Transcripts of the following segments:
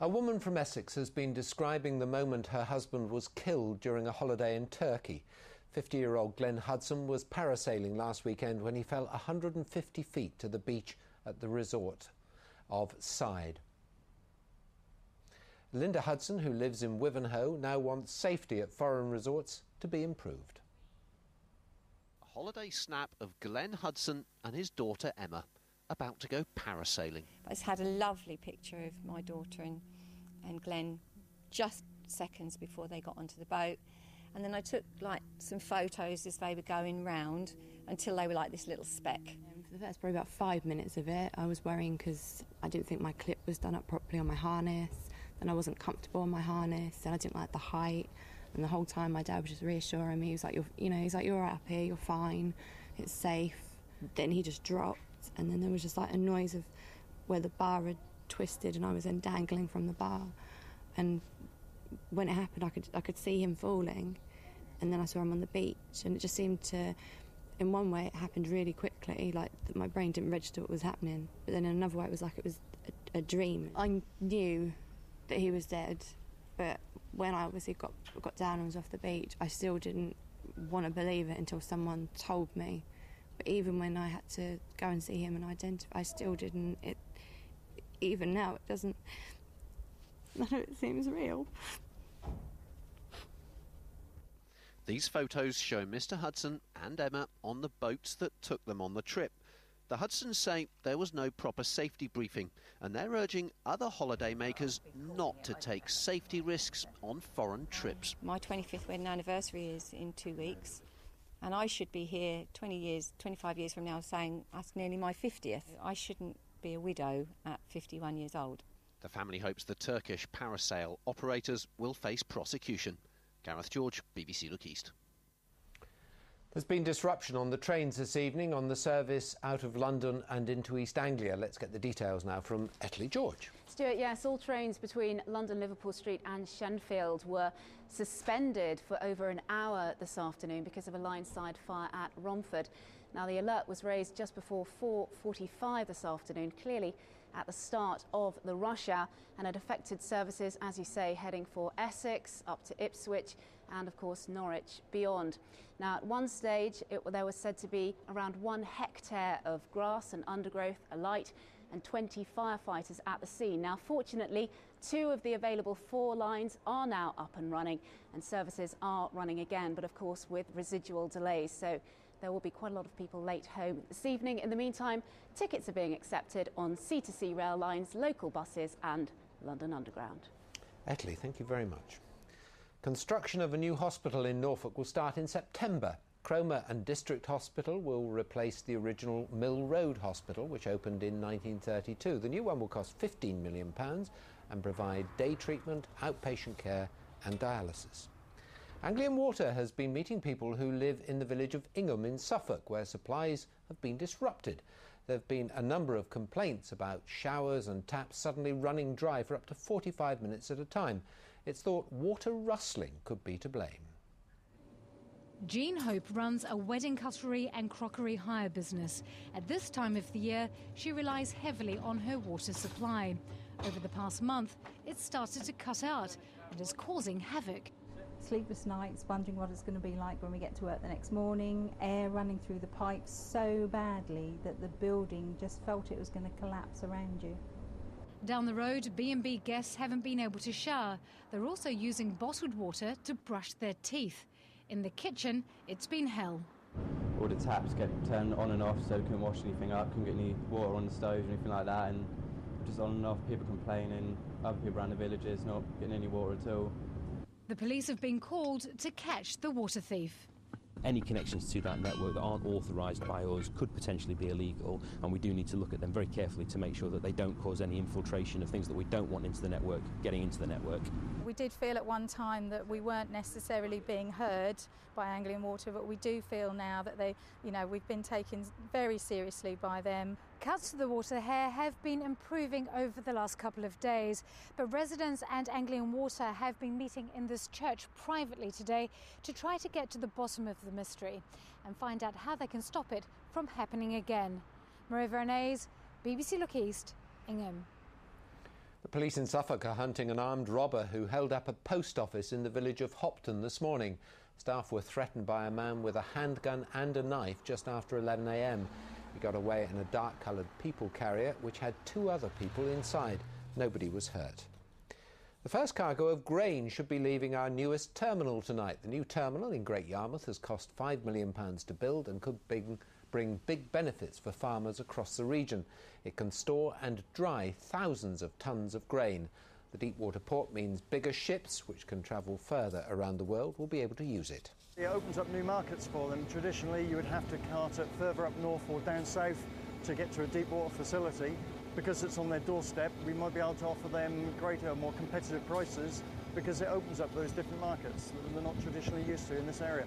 A woman from Essex has been describing the moment her husband was killed during a holiday in Turkey. 50-year-old Glenn Hudson was parasailing last weekend when he fell 150 feet to the beach at the resort of Side. Linda Hudson, who lives in Wivenhoe, now wants safety at foreign resorts to be improved. A holiday snap of Glenn Hudson and his daughter Emma about to go parasailing. I just had a lovely picture of my daughter and Glenn just seconds before they got onto the boat, and then I took some photos as they were going round until they were like this little speck. For the first probably about 5 minutes of it, I was worrying because I didn't think my clip was done up properly on my harness, and I wasn't comfortable on my harness, and I didn't like the height. And the whole time my dad was just reassuring me. He was like, you're right up here, you're fine, it's safe. Then he just dropped. And then there was just a noise of where the bar had twisted and I was then dangling from the bar. And when it happened, I could see him falling. And then I saw him on the beach. And it just seemed to, in one way, it happened really quickly, my brain didn't register what was happening. But then in another way, it was like it was a dream. I knew that he was dead, but when I obviously got down and was off the beach, I still didn't want to believe it until someone told me. But even when I had to go and see him and identify, I still didn't. Even now, it doesn't. None of it seems real. These photos show Mr. Hudson and Emma on the boats that took them on the trip. The Hudsons say there was no proper safety briefing, and they're urging other holidaymakers not to take safety risks on foreign trips. My 25th wedding anniversary is in 2 weeks. And I should be here 25 years from now saying that's nearly my 50th. I shouldn't be a widow at 51 years old. The family hopes the Turkish parasail operators will face prosecution. Gareth George, BBC Look East. There's been disruption on the trains this evening on the service out of London and into East Anglia. Let's get the details now from Etley George. Stuart, yes, all trains between London Liverpool Street and Shenfield were suspended for over an hour this afternoon because of a line-side fire at Romford. Now, the alert was raised just before 4:45 this afternoon, clearly at the start of the rush hour, and it affected services, as you say, heading for Essex, up to Ipswich and, of course, Norwich beyond. Now, at one stage, there was said to be around 1 hectare of grass and undergrowth alight and 20 firefighters at the scene. Now, fortunately, 2 of the available 4 lines are now up and running, and services are running again, but of course with residual delays. So there will be quite a lot of people late home this evening. In the meantime, tickets are being accepted on C2C rail lines, local buses and London Underground. Etley, thank you very much. Construction of a new hospital in Norfolk will start in September. Cromer and District Hospital will replace the original Mill Road Hospital, which opened in 1932. The new one will cost £15 million and provide day treatment, outpatient care and dialysis. Anglian Water has been meeting people who live in the village of Ingham in Suffolk, where supplies have been disrupted. There have been a number of complaints about showers and taps suddenly running dry for up to 45 minutes at a time. It's thought water rustling could be to blame. Jean Hope runs a wedding cutlery and crockery hire business. At this time of the year, she relies heavily on her water supply. Over the past month, it's started to cut out and is causing havoc. Sleepless nights, wondering what it's going to be like when we get to work the next morning, air running through the pipes so badly that the building just felt it was going to collapse around you. Down the road, B&B guests haven't been able to shower. They're also using bottled water to brush their teeth. In the kitchen, it's been hell. All the taps kept turned on and off, so couldn't wash anything up, couldn't get any water on the stove or anything like that, and just on and off, people complaining, other people around the villages not getting any water at all. The police have been called to catch the water thief. Any connections to that network that aren't authorised by us could potentially be illegal, and we do need to look at them very carefully to make sure that they don't cause any infiltration of things that we don't want into the network, getting into the network. We did feel at one time that we weren't necessarily being heard by Anglian Water, but we do feel now that we've been taken very seriously by them. Cuts to the water here have been improving over the last couple of days, but residents and Anglian Water have been meeting in this church privately today to try to get to the bottom of the mystery and find out how they can stop it from happening again. Maria Veronese, BBC Look East, Ingham. The Police in Suffolk are hunting an armed robber who held up a post office in the village of Hopton this morning. Staff were threatened by a man with a handgun and a knife just after 11 a.m. He got away in a dark-coloured people carrier which had 2 other people inside. Nobody was hurt. The first cargo of grain should be leaving our newest terminal tonight. The new terminal in Great Yarmouth has cost £5 million to build and could bring big benefits for farmers across the region. It can store and dry thousands of tonnes of grain. The deepwater port means bigger ships, which can travel further around the world, will be able to use it. It opens up new markets for them. Traditionally, you would have to cart it further up north or down south to get to a deepwater facility. Because it's on their doorstep, we might be able to offer them greater, more competitive prices because it opens up those different markets that they're not traditionally used to in this area.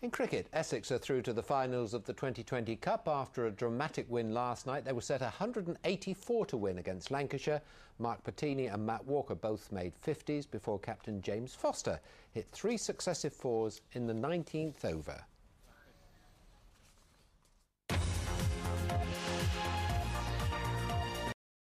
In cricket, Essex are through to the finals of the 2020 Cup after a dramatic win last night. They were set 184 to win against Lancashire. Mark Patini and Matt Walker both made 50s before captain James Foster hit 3 successive 4s in the 19th over.